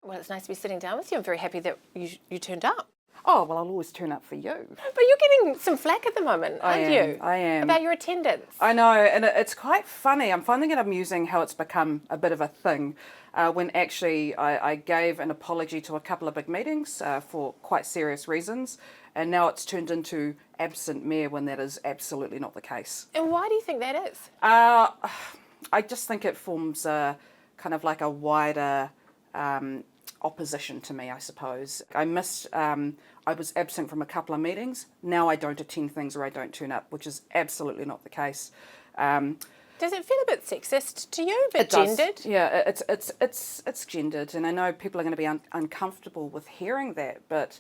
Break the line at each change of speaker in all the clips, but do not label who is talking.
Well, it's nice to be sitting down with you. I'm very happy that you turned up.
Oh, well, I'll always turn up for you.
But you're getting some flack at the moment, aren't you?
I am.
About your attendance.
I know, and it's quite funny. I'm finding it amusing how it's become a bit of a thing, when actually I gave an apology to a couple of big meetings for quite serious reasons, and now it's turned into absent mayor when that is absolutely not the case.
And why do you think that is?
I just think it forms a kind of like a wider opposition to me, I suppose. I was absent from a couple of meetings. Now I don't attend things or I don't turn up, which is absolutely not the case.
Does it feel a bit sexist to you, a bit gendered?
Yeah, it's gendered, and I know people are going to be uncomfortable with hearing that, but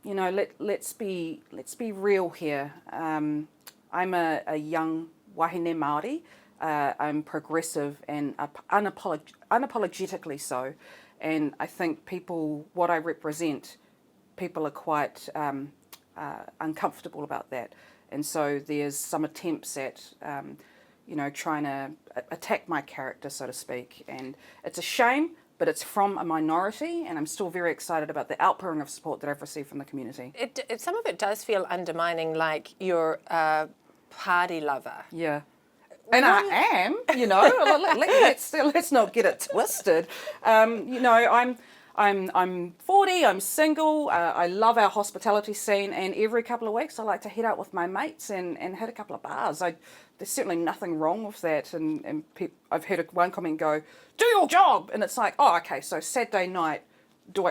you know, let's be real here. I'm a young wahine Māori. I'm progressive and unapologetically so, and I think what I represent, people are quite uncomfortable about that, and so there's some attempts at trying to attack my character, so to speak, and it's a shame, but it's from a minority, and I'm still very excited about the outpouring of support that I've received from the community.
Some of it does feel undermining, like you're a party lover.
Yeah. And I am, let's not get it twisted. I'm 40, I'm single, I love our hospitality scene, and every couple of weeks I like to head out with my mates and hit a couple of bars. There's certainly nothing wrong with that, and I've heard one comment go, do your job, and it's like, oh, okay, so Saturday night,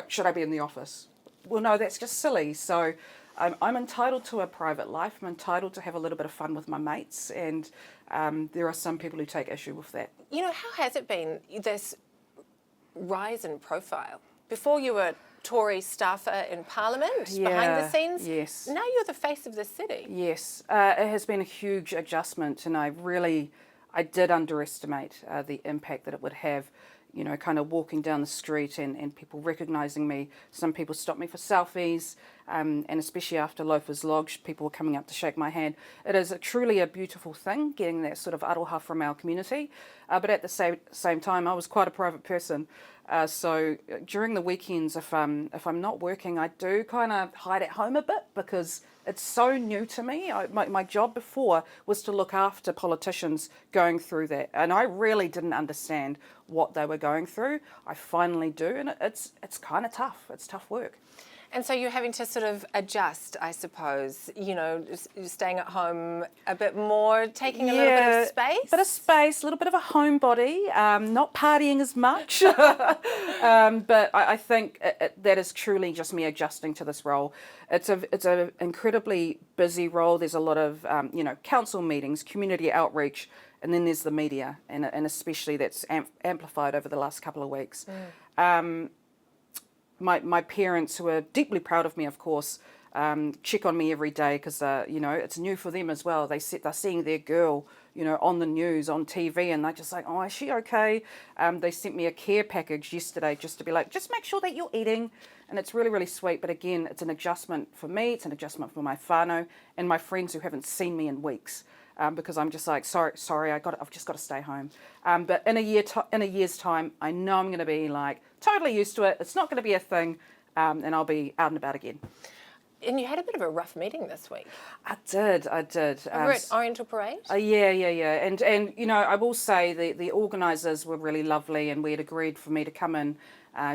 should I be in the office? Well, no, that's just silly. So I'm entitled to a private life, I'm entitled to have a little bit of fun with my mates, and there are some people who take issue with that.
You know, how has it been, this rise in profile? Before you were Tory staffer in Parliament, behind the scenes.
Yes.
Now you're the face of the city.
Yes, it has been a huge adjustment, and I did underestimate the impact that it would have. You know, kind of walking down the street and people recognising me. Some people stopped me for selfies, and especially after Loafers Lodge, people were coming up to shake my hand. It is truly a beautiful thing, getting that sort of aroha from our community. But at the same time, I was quite a private person. So during the weekends, if I'm not working, I do kind of hide at home a bit because it's so new to me. My job before was to look after politicians going through that, and I really didn't understand what they were going through. I finally do, and it's kind of tough. It's tough work.
And so you're having to sort of adjust, I suppose, staying at home a bit more, taking a little bit of space?
A little bit of a homebody, not partying as much. But I think that is truly just me adjusting to this role. It's an incredibly busy role. There's a lot of, council meetings, community outreach, and then there's the media, and especially that's amplified over the last couple of weeks. My parents, who are deeply proud of me, of course, check on me every day because, it's new for them as well. They're seeing their girl, on the news, on TV, and they're just like, oh, is she okay? They sent me a care package yesterday just to be like, just make sure that you're eating. And it's really, really sweet. But again, it's an adjustment for me. It's an adjustment for my whānau and my friends who haven't seen me in weeks. Because I'm just like, sorry, I've just got to stay home. But in a year's time, I know I'm going to be like totally used to it. It's not going to be a thing, and I'll be out and about again.
And you had a bit of a rough meeting this week.
I did.
Over at Oriental Parade?
Yeah. And I will say the organisers were really lovely, and we had agreed for me to come in,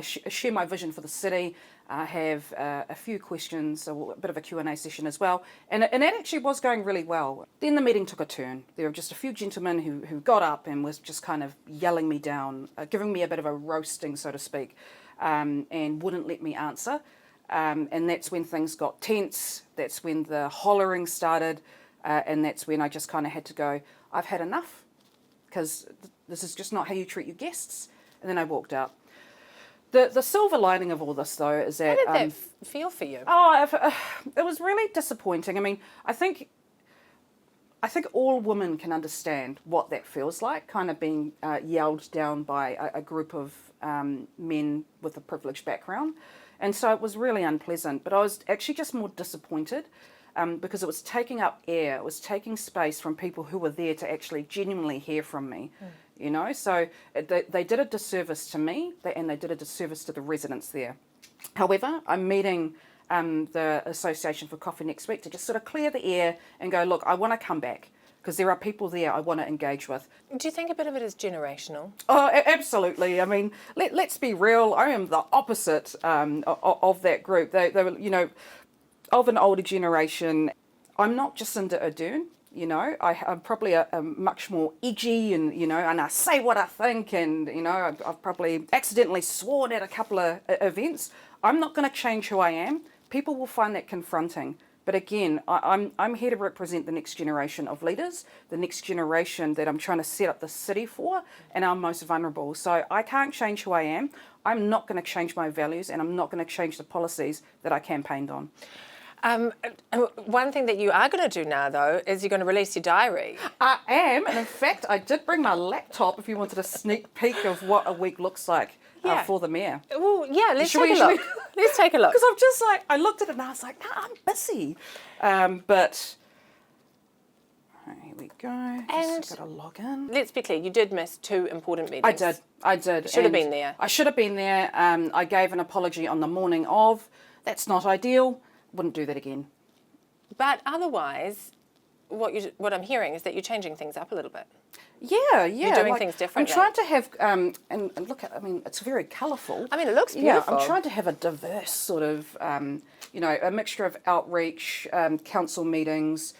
share my vision for the city, have a few questions, a bit of a Q&A session as well. And it actually was going really well. Then the meeting took a turn. There were just a few gentlemen who got up and was just kind of yelling me down, giving me a bit of a roasting, so to speak, and wouldn't let me answer. And that's when things got tense. That's when the hollering started. And that's when I just kind of had to go, I've had enough, because this is just not how you treat your guests. And then I walked out. The silver lining of all this, though, is that...
How did that feel for you?
It was really disappointing. I mean, I think all women can understand what that feels like, kind of being yelled down by a group of men with a privileged background. And so it was really unpleasant. But I was actually just more disappointed because it was taking up air. It was taking space from people who were there to actually genuinely hear from me. you know. So they did a disservice to me, and they did a disservice to the residents there. However, I'm meeting the Association for Coffee next week to just sort of clear the air and go, look, I want to come back because there are people there I want to engage with.
Do you think a bit of it is generational?
Oh, absolutely. I mean, let's be real. I am the opposite of that group. They were, you know, of an older generation. I'm not Jacinda Ardern, you know. I'm probably a much more edgy and, you know, and I say what I think and, you know, I've probably accidentally sworn at a couple of events. I'm not going to change who I am. People will find that confronting. But again, I'm here to represent the next generation of leaders, the next generation that I'm trying to set up the city for, and our most vulnerable. So I can't change who I am. I'm not going to change my values, and I'm not going to change the policies that I campaigned on.
One thing that you are going to do now, though, is you're going to release your diary.
I am, and in fact, I did bring my laptop if you wanted a sneak peek of what a week looks like for the mayor.
Well, yeah, let's take a look. Let's take a look.
Because I'm just like, I looked at it and I was like, no, I'm busy. But here we go.
And
just got to log in.
Let's be clear, you did miss 2 important meetings.
I did.
Should have been there.
I should have been there. I gave an apology on the morning of. That's not ideal. Wouldn't do that again.
But otherwise, what I'm hearing is that you're changing things up a little bit.
Yeah.
You're doing things differently.
I'm trying to have, and look, I mean, it's very colourful.
I mean, it looks beautiful.
Yeah, I'm trying to have a diverse sort of, you know, a mixture of outreach, council meetings,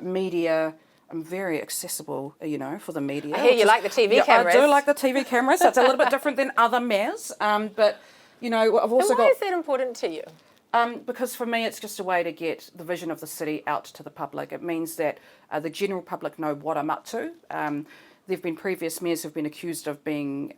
media. I'm very accessible, you know, for the media.
I hear you like the TV cameras.
I do like the TV cameras. That's a little bit different than other mayors. But, you know, I've also
got... Why is that important to you?
Because for me, it's just a way to get the vision of the city out to the public. It means that the general public know what I'm up to. There have been previous mayors who've been accused of being,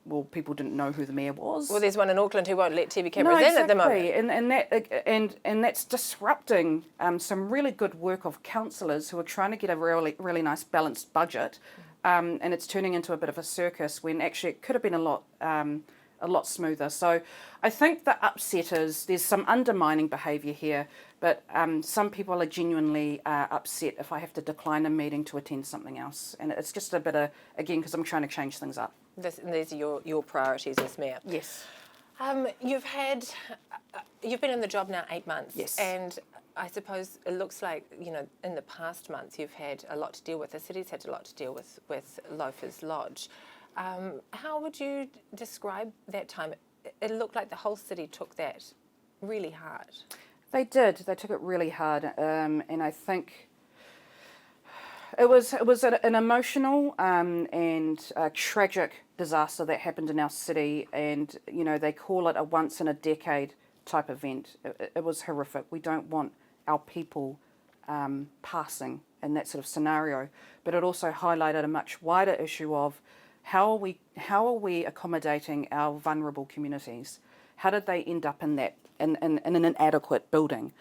well, people didn't know who the mayor was.
Well, there's one in Auckland who won't let TV cameras in at the moment.
And that's disrupting some really good work of councillors who are trying to get a really nice balanced budget, and it's turning into a bit of a circus when actually it could have been a lot smoother. So I think the upset is there's some undermining behaviour here, but some people are genuinely upset if I have to decline a meeting to attend something else. And it's just a bit of, again, because I'm trying to change things up.
These are your priorities as mayor.
Yes.
You've been in the job now 8 months.
Yes.
And I suppose it looks like, you know, in the past months you've had a lot to deal with. The city's had a lot to deal with Loafers Lodge. How would you describe that time? It looked like the whole city took that really hard. They
did. They took it really hard, and I think it was an emotional and tragic disaster that happened in our city. And you know, they call it a once in a decade type event. It was horrific. We don't want our people passing in that sort of scenario. But it also highlighted a much wider issue of how are we accommodating our vulnerable communities? How did they end up in an inadequate building?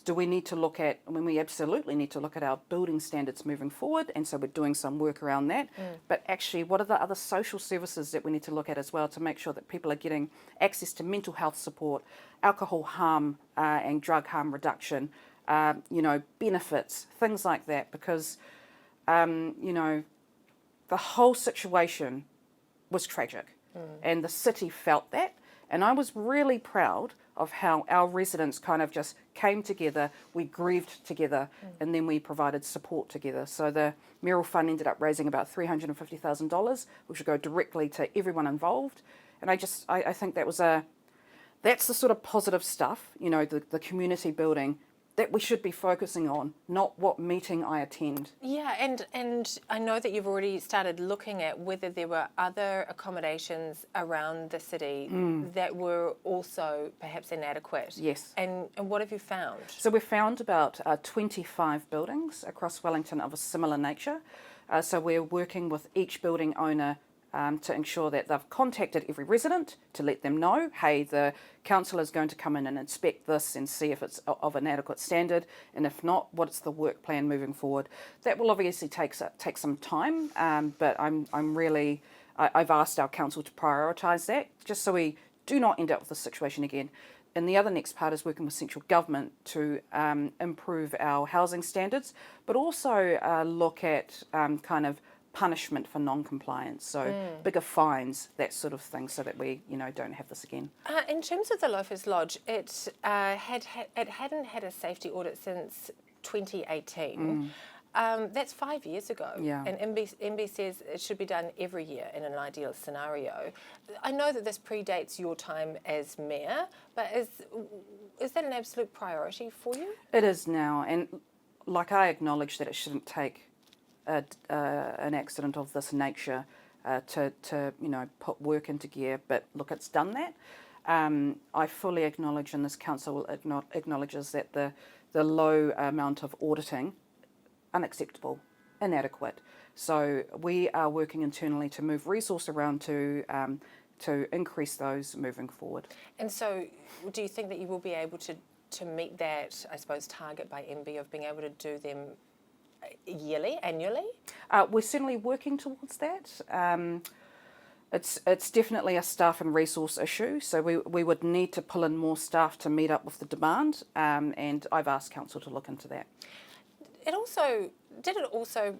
Do we need to look at, we absolutely need to look at our building standards moving forward, and so we're doing some work around that. But actually, what are the other social services that we need to look at as well to make sure that people are getting access to mental health support, alcohol harm and drug harm reduction, you know, benefits, things like that, because, you know, the whole situation was tragic, and the city felt that. And I was really proud of how our residents kind of just came together, we grieved together, and then we provided support together. So the Mural Fund ended up raising about $350,000, which would go directly to everyone involved. And I think that's the sort of positive stuff, you know, the community building that we should be focusing on, not what meeting I attend.
Yeah, and I know that you've already started looking at whether there were other accommodations around the city that were also perhaps inadequate.
Yes.
And what have you found?
So we've found about 25 buildings across Wellington of a similar nature. So we're working with each building owner to ensure that they've contacted every resident to let them know, hey, the council is going to come in and inspect this and see if it's of an adequate standard, and if not, what's the work plan moving forward. That will obviously take some time, but I've asked our council to prioritise that, just so we do not end up with this situation again. And the other next part is working with central government to improve our housing standards, but also look at kind of punishment for non-compliance, so bigger fines, that sort of thing, so that we, don't have this again.
In terms of the Loafers Lodge, it hadn't had a safety audit since 2018. That's 5 years ago,
Yeah.
and MB says it should be done every year in an ideal scenario. I know that this predates your time as mayor, but is that an absolute priority for you?
It is now, and like I acknowledge that it shouldn't take an accident of this nature to put work into gear, but look, it's done that. I fully acknowledge, and this council acknowledges that the low amount of auditing, unacceptable, inadequate. So we are working internally to move resource around to increase those moving forward.
And so, do you think that you will be able to meet that, I suppose, target by MB of being able to do them annually?
We're certainly working towards that. It's definitely a staff and resource issue, so we would need to pull in more staff to meet up with the demand, and I've asked council to look into that.
Did it also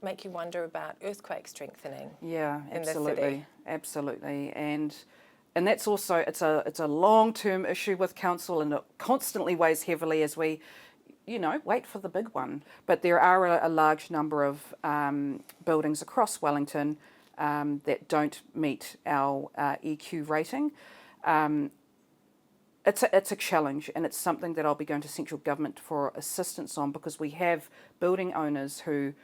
make you wonder about earthquake strengthening?
Yeah,
in
absolutely,
the city?
Absolutely, and that's also it's a long-term issue with council, and it constantly weighs heavily as we, wait for the big one. But there are a large number of buildings across Wellington that don't meet our EQ rating. It's a challenge, and it's something that I'll be going to central government for assistance on, because we have building owners who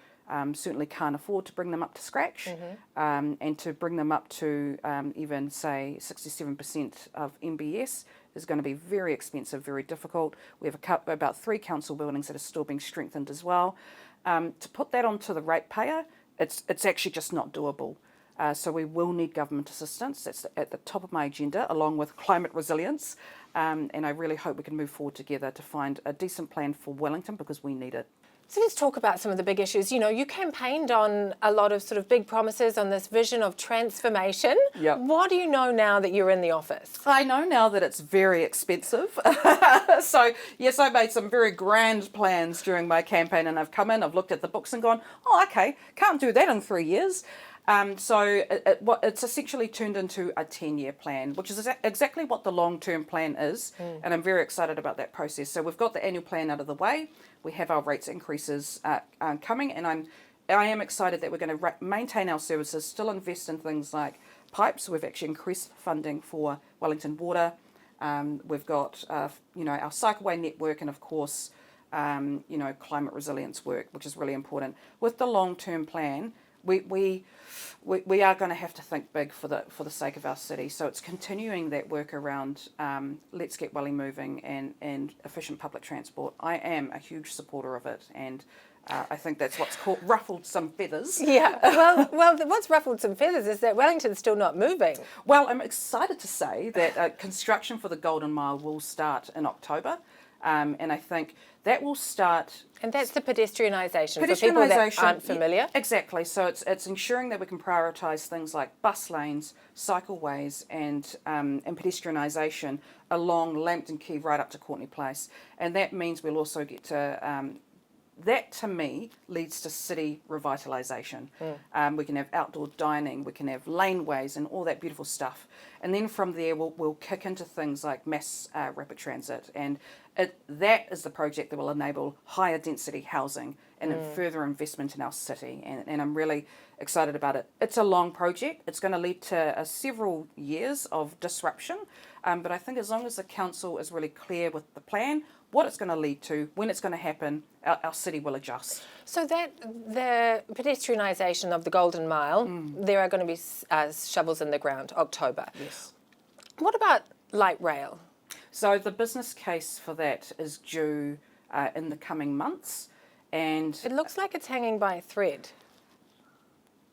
certainly can't afford to bring them up to scratch, and to bring them up to even, say, 67% of MBS is going to be very expensive, very difficult. We have about 3 council buildings that are still being strengthened as well. To put that onto the ratepayer, it's actually just not doable. So we will need government assistance. That's at the top of my agenda, along with climate resilience. And I really hope we can move forward together to find a decent plan for Wellington, because we need it.
So let's talk about some of the big issues. You campaigned on a lot of sort of big promises on this vision of transformation.
Yep.
What do you know now that you're in the office?
I know now that it's very expensive. So, yes, I made some very grand plans during my campaign, and I've come in, I've looked at the books and gone, oh, okay, can't do that in 3 years. So it's essentially turned into a 10-year plan, which is exactly what the long-term plan is, and I'm very excited about that process. So we've got the annual plan out of the way, we have our rates increases coming, and I am excited that we're going to maintain our services, still invest in things like pipes. We've actually increased funding for Wellington Water. We've got our cycleway network, and of course climate resilience work, which is really important. With the long-term plan, we are going to have to think big for the sake of our city. So it's continuing that work around Let's Get Welly moving and efficient public transport. I am a huge supporter of it, and I think that's what's ruffled some feathers.
Yeah, well, what's ruffled some feathers is that Wellington's still not moving.
Well, I'm excited to say that construction for the Golden Mile will start in October, and I think that will start. And
that's the pedestrianisation, for people that aren't familiar.
Yeah, exactly. So it's ensuring that we can prioritise things like bus lanes, cycleways, and pedestrianisation along Lambton Quay right up to Courtney Place. And that means we'll also get to. That, to me, leads to city revitalisation. We can have outdoor dining, we can have laneways and all that beautiful stuff. And then from there, we'll kick into things like mass rapid transit. And that is the project that will enable higher density housing and further investment in our city. And I'm really excited about it. It's a long project. It's going to lead to several years of disruption. But I think as long as the council is really clear with the plan, what it's going to lead to, when it's going to happen, our city will adjust.
So that the pedestrianisation of the Golden Mile, there are going to be shovels in the ground, October.
Yes.
What about light rail?
So the business case for that is due in the coming months, and
it looks like it's hanging by a thread.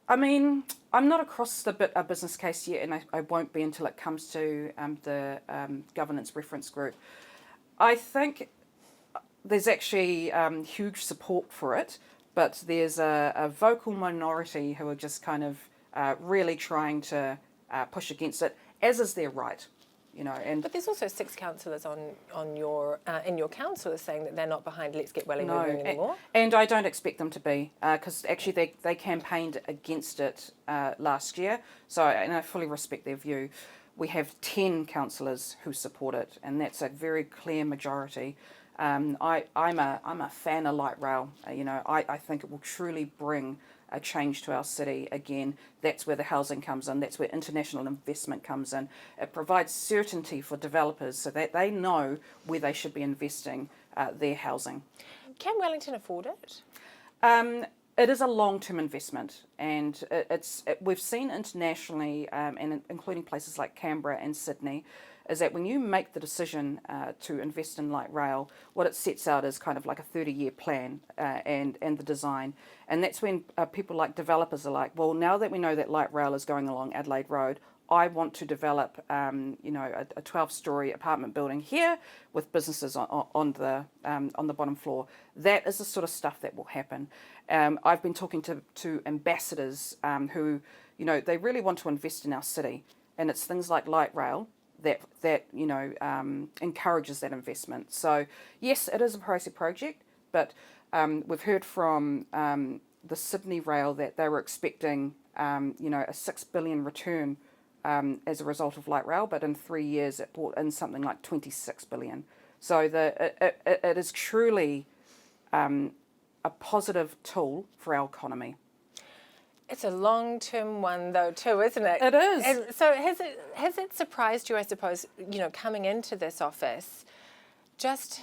I mean, I'm not across a business case yet, and I won't be until it comes to the governance reference group. I think there's actually huge support for it, but there's a vocal minority who are just kind of really trying to push against it, as is their right. And
But there's also 6 councillors on your in your council are saying that they're not behind Let's Get Welly moving anymore.
And I don't expect them to be, because actually they campaigned against it last year. And I fully respect their view. We have 10 councillors who support it, and that's a very clear majority. I'm a fan of light rail. I think it will truly bring a change to our city. Again, that's where the housing comes in. That's where international investment comes in. It provides certainty for developers so that they know where they should be investing their housing.
Can Wellington afford it?
It is a long-term investment, and we've seen internationally, and including places like Canberra and Sydney, is that when you make the decision to invest in light rail, what it sets out is kind of like a 30-year plan and the design. And that's when people like developers are like, well, now that we know that light rail is going along Adelaide Road, I want to develop, a 12-storey apartment building here with businesses on the bottom floor. That is the sort of stuff that will happen. I've been talking to ambassadors who, they really want to invest in our city, and it's things like light rail that encourages that investment. So yes, it is a pricey project, but we've heard from the Sydney Rail that they were expecting a $6 billion return as a result of light rail, but in 3 years it brought in something like $26 billion. So it is truly a positive tool for our economy.
It's a long-term one, though, too, isn't it?
It is.
And so has it surprised you, I suppose, coming into this office? Just,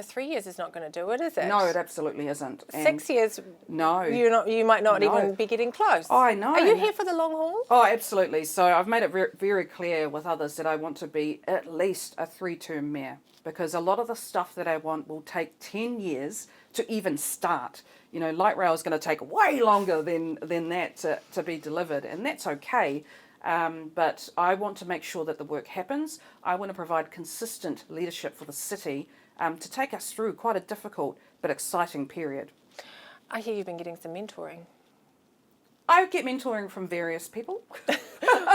3 years is not going to do it, is it?
No, it absolutely isn't. And
6 years,
no,
you might not even be getting close.
I know.
Are you here for the long haul?
Oh, absolutely. So I've made it very, very clear with others that I want to be at least a 3-term mayor, because a lot of the stuff that I want will take 10 years to even start. Light rail is going to take way longer than that to be delivered, and that's okay. But I want to make sure that the work happens. I want to provide consistent leadership for the city to take us through quite a difficult but exciting period.
I hear you've been getting some mentoring.
I get mentoring from various people.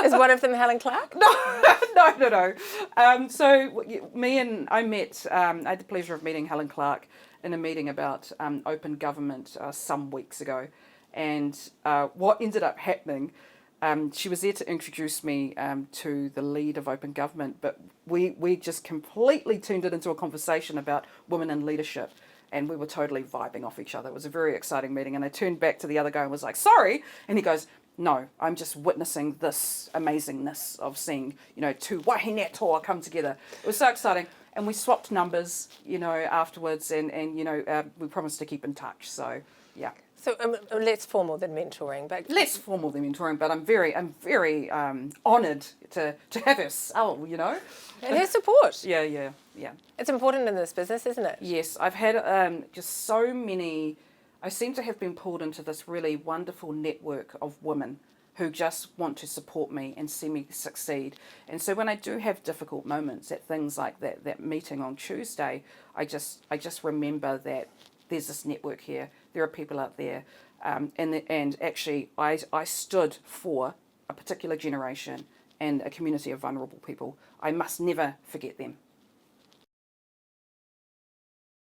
Is one of them Helen Clark?
No. So I had the pleasure of meeting Helen Clark in a meeting about open government some weeks ago. And what ended up happening, she was there to introduce me to the lead of open government, but we just completely turned it into a conversation about women in leadership. And we were totally vibing off each other. It was a very exciting meeting. And I turned back to the other guy and was like, sorry. And he goes, no, I'm just witnessing this amazingness of seeing, two wahine toa come together. It was so exciting. And we swapped numbers, afterwards. And we promised to keep in touch. So, yeah.
So less formal than mentoring, but
less formal than mentoring, but I'm very honoured to have her soul,
and her support.
Yeah.
It's important in this business, isn't it?
Yes, I've had just so many. I seem to have been pulled into this really wonderful network of women who just want to support me and see me succeed. And so when I do have difficult moments at things like that meeting on Tuesday, I just remember that there's this network here. There are people out there, and actually, I stood for a particular generation and a community of vulnerable people. I must never forget them.